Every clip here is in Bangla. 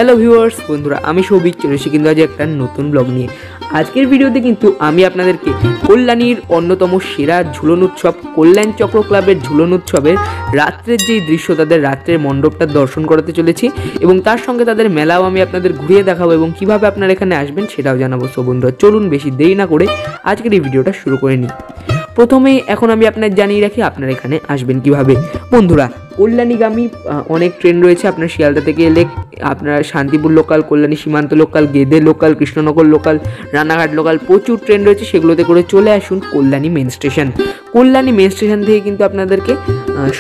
হ্যালো ভিউয়ার্স বন্ধুরা, আমি সৌভিক চলে এসেছি কিন্তু আজ একটা নতুন ব্লগ নিয়ে। আজকের ভিডিওতে কিন্তু আমি আপনাদেরকে কল্যাণীর অন্যতম সেরা ঝুলন উৎসব কল্যাণ চক্র ক্লাবের ঝুলন উৎসবের রাত্রের যেই দৃশ্য, তাদের রাত্রের মণ্ডপটা দর্শন করাতে চলেছি এবং তার সঙ্গে তাদের মেলাও আমি আপনাদের ঘুরিয়ে দেখাবো এবং কিভাবে আপনারা এখানে আসবেন সেটাও জানাবো। সো বন্ধুরা চলুন বেশি দেরি না করে আজকের এই ভিডিওটা শুরু করে নিই। প্রথমেই এখন আমি আপনাদের জানিয়ে রাখি আপনারা এখানে আসবেন কিভাবে। বন্ধুরা, কল্যাণীগামী অনেক ট্রেন রয়েছে। আপনার শিয়ালদা থেকে এলে আপনার Shantipur local, Kalyani Simanta local, Gede local, Krishnanagar local, Ranaghat local প্রচুর ট্রেন রয়েছে। সেগুলোতে করে চলে আসুন Kalyani main station. Kalyani main station থেকে কিন্তু আপনাদেরকে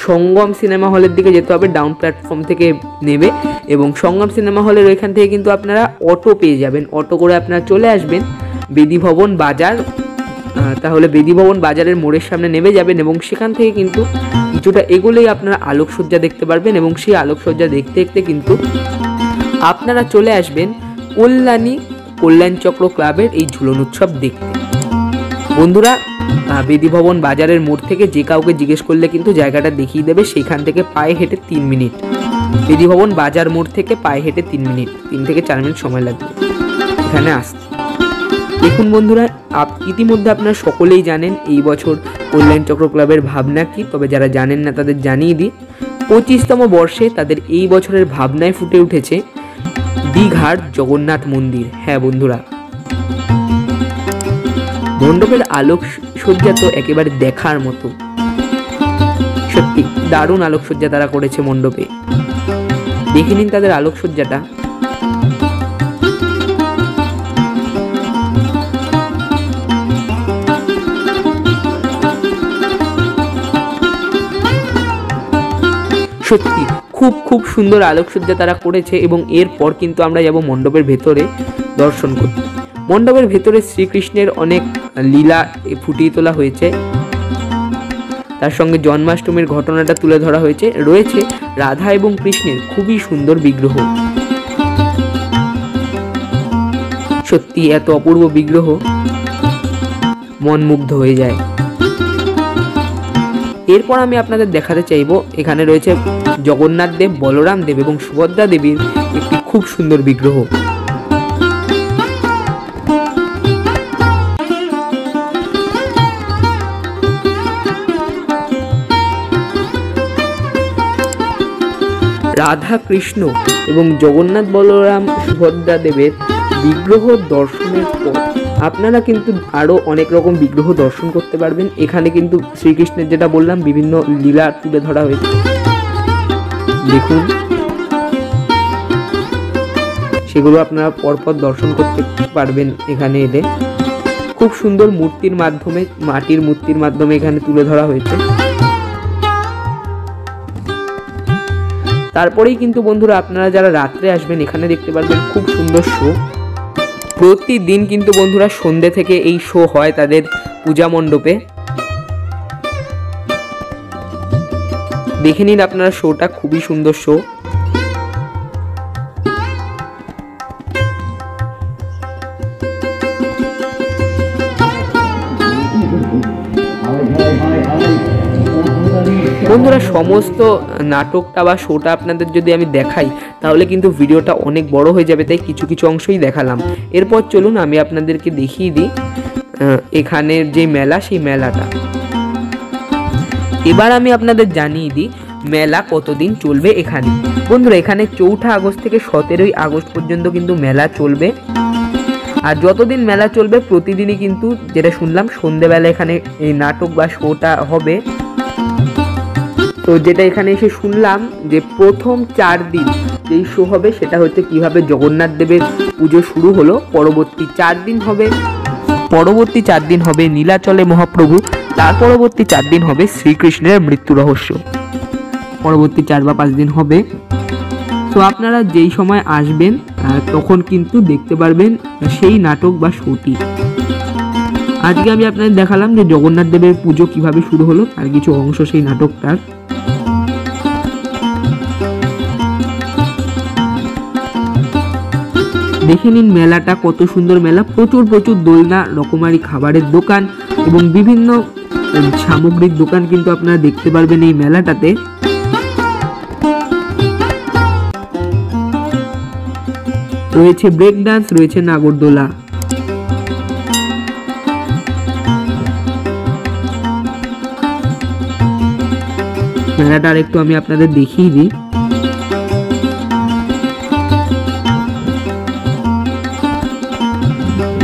সঙ্গম সিনেমা হলের দিকে যেতে হবে, ডাউন প্ল্যাটফর্ম থেকে নেবে এবং সঙ্গম সিনেমা হলের ওইখান থেকে কিন্তু আপনারা অটো পেয়ে যাবেন। অটো করে আপনারা চলে আসবেন বেদি ভবন বাজার। তাহলে বেদি ভবন বাজারের মোড়ের সামনে নেমে যাবেন এবং সেখান থেকে কিন্তু কিছুটা এগোলেই আপনারা আলোকসজ্জা দেখতে পারবেন এবং সেই আলোকসজ্জা দেখতে দেখতে কিন্তু আপনারা চলে আসবেন কল্যাণ চক্র ক্লাবের এই ঝুলন উৎসব দেখতে। বন্ধুরা, বেদি ভবন বাজারের মোড় থেকে যে কাউকে জিজ্ঞেস করলে কিন্তু জায়গাটা দেখিয়ে দেবে। সেখান থেকে পায়ে হেঁটে 3 মিনিট, বেদি ভবন বাজার মোড় থেকে পায়ে হেঁটে 3 মিনিট, 3 থেকে 4 মিনিট সময় লাগবে এখানে আসতে। দেখুন বন্ধুরা, ইতিমধ্যে আপনারা সকলেই জানেন এই বছর কল্যাণ চক্র ক্লাবের ভাবনা কি। তবে যারা জানেন না তাদের জানিয়ে দিই, 25তম বর্ষে তাদের এই বছরের ভাবনায় ফুটে উঠেছে দীঘার জগন্নাথ মন্দির। হ্যাঁ বন্ধুরা, মণ্ডপের আলোকসজ্জা তো একেবারে দেখার মতো। সত্যি দারুণ আলোকসজ্জা তারা করেছে মণ্ডপে। দেখে নিন তাদের আলোকসজ্জাটা। সত্যি খুব সুন্দর আলোকসজ্জা তারা করেছে এবং এরপর কিন্তু আমরা যাব মণ্ডপের ভেতরে দর্শন করতে। মণ্ডপের ভেতরে শ্রীকৃষ্ণের অনেক লীলা ফুটিয়ে তোলা হয়েছে, তার সঙ্গে জন্মাষ্টমীর ঘটনাটা তুলে ধরা হয়েছে। রয়েছে রাধা এবং কৃষ্ণের খুবই সুন্দর বিগ্রহ। সত্যি এত অপূর্ব বিগ্রহ মন মুগ্ধ হয়ে যায়। এরপর আমি আপনাদের দেখাতে চাইবো, এখানে রয়েছে জগন্নাথ দেব, বলরাম দেব এবং সুভদ্রা দেবীর একটি খুব সুন্দর বিগ্রহ। রাধা কৃষ্ণ এবং জগন্নাথ বলরাম সুভদ্রা দেবের বিগ্রহ দর্শনের পর আপনারা কিন্তু আরও অনেক রকম বিগ্রহ দর্শন করতে পারবেন। এখানে কিন্তু শ্রীকৃষ্ণের যেটা বললাম বিভিন্ন লীলা তুলে ধরা হয়েছে। দেখুন, সেগুলো আপনারা পরপর দর্শন করতে পারবেন এখানে এলে। খুব সুন্দর মূর্তির মাধ্যমে, মাটির মূর্তির মাধ্যমে এখানে তুলে ধরা হয়েছে। তারপরেই কিন্তু বন্ধুরা আপনারা যারা রাত্রে আসবেন এখানে দেখতে পারবেন খুব সুন্দর শো। প্রতিদিন কিন্তু বন্ধুরা সন্ধ্যে থেকে এই শো হয় তাদের পূজা মণ্ডপে। দেখে নিন আপনারা শোটা, খুবই সুন্দর শো। বন্ধুরা, সমস্ত নাটকটা বা শোটা আপনাদের যদি আমি দেখাই তাহলে কিন্তু ভিডিওটা অনেক বড় হয়ে যাবে, তাই কিছু কিছু অংশই দেখালাম। এরপর চলুন আমি আপনাদেরকে দেখিয়ে দিই এখানের যে মেলা, সেই মেলাটা। এবার আমি আপনাদের জানিয়ে দিই মেলা কতদিন চলবে এখানে। বন্ধুরা, এখানে 4 আগস্ট থেকে 17 আগস্ট পর্যন্ত কিন্তু মেলা চলবে। আর যতদিন মেলা চলবে প্রতিদিনই কিন্তু, যেটা শুনলাম, সন্ধ্যেবেলা এখানে এই নাটক বা শোটা হবে। তো যেটা এখানে এসে শুনলাম যে প্রথম 4 দিন যেই শো হবে সেটা হচ্ছে কিভাবে জগন্নাথ দেবের পুজো শুরু হলো। পরবর্তী 4 দিন হবে নীলাচলে মহাপ্রভু। তার পরবর্তী 4 দিন হবে শ্রীকৃষ্ণের মৃত্যু রহস্য। পরবর্তী 4 বা 5 দিন হবে। তো আপনারা যেই সময় আসবেন তখন কিন্তু দেখতে পারবেন সেই নাটক বা শোটি। আজকে আমি আপনাদের দেখালাম যে জগন্নাথ দেবের পুজো কিভাবে শুরু হলো, তার কিছু অংশ সেই নাটকটার। দেখে নিন মেলাটা কত সুন্দর মেলা। প্রচুর দোলনা, রকমারি খাবারের দোকান এবং বিভিন্ন সামগ্রিক দোকান কিন্তু আপনারা দেখতে পারবেন এই মেলাটাতে। রয়েছে ব্রেক ডান্স, রয়েছে নাগরদোলা। মেলাটা আরেকটু আমি আপনাদের দেখিয়ে দিই।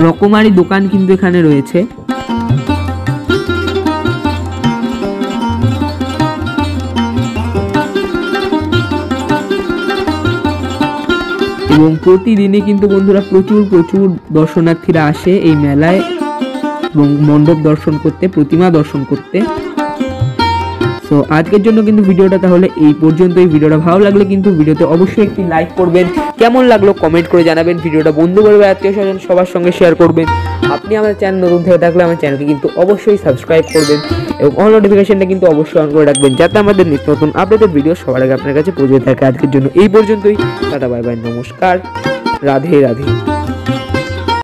রকমারি দোকান কিন্তু এখানে রয়েছে। এবং প্রতিদিনই কিন্তু বন্ধুরা প্রচুর দর্শনার্থীরা আসে এই মেলায় এবং মণ্ডপ দর্শন করতে, প্রতিমা দর্শন করতে। সো আজকের জন্য কিন্তু ভিডিওটা তাহলে এই পর্যন্তই। ভিডিওটা ভালো লাগলে কিন্তু ভিডিওতে অবশ্যই একটি লাইক করবেন, কেমন লাগলো কমেন্ট করে জানাবেন, ভিডিওটা বন্ধু পরিবার আত্মীয় স্বজন সবার সঙ্গে শেয়ার করবেন। আপনি আমাদের চ্যানেল নতুন থেকে থাকলে আমার চ্যানেলকে কিন্তু অবশ্যই সাবস্ক্রাইব করবেন এবং অল নোটিফিকেশনটা কিন্তু অবশ্যই অন করে রাখবেন, যাতে আমাদের নিত্য নতুন আপডেটেড ভিডিও সবার আগে আপনার কাছে পৌঁছে থাকে। আজকের জন্য এই পর্যন্তই। টাটা, বাই বাই, নমস্কার, রাধে রাধে।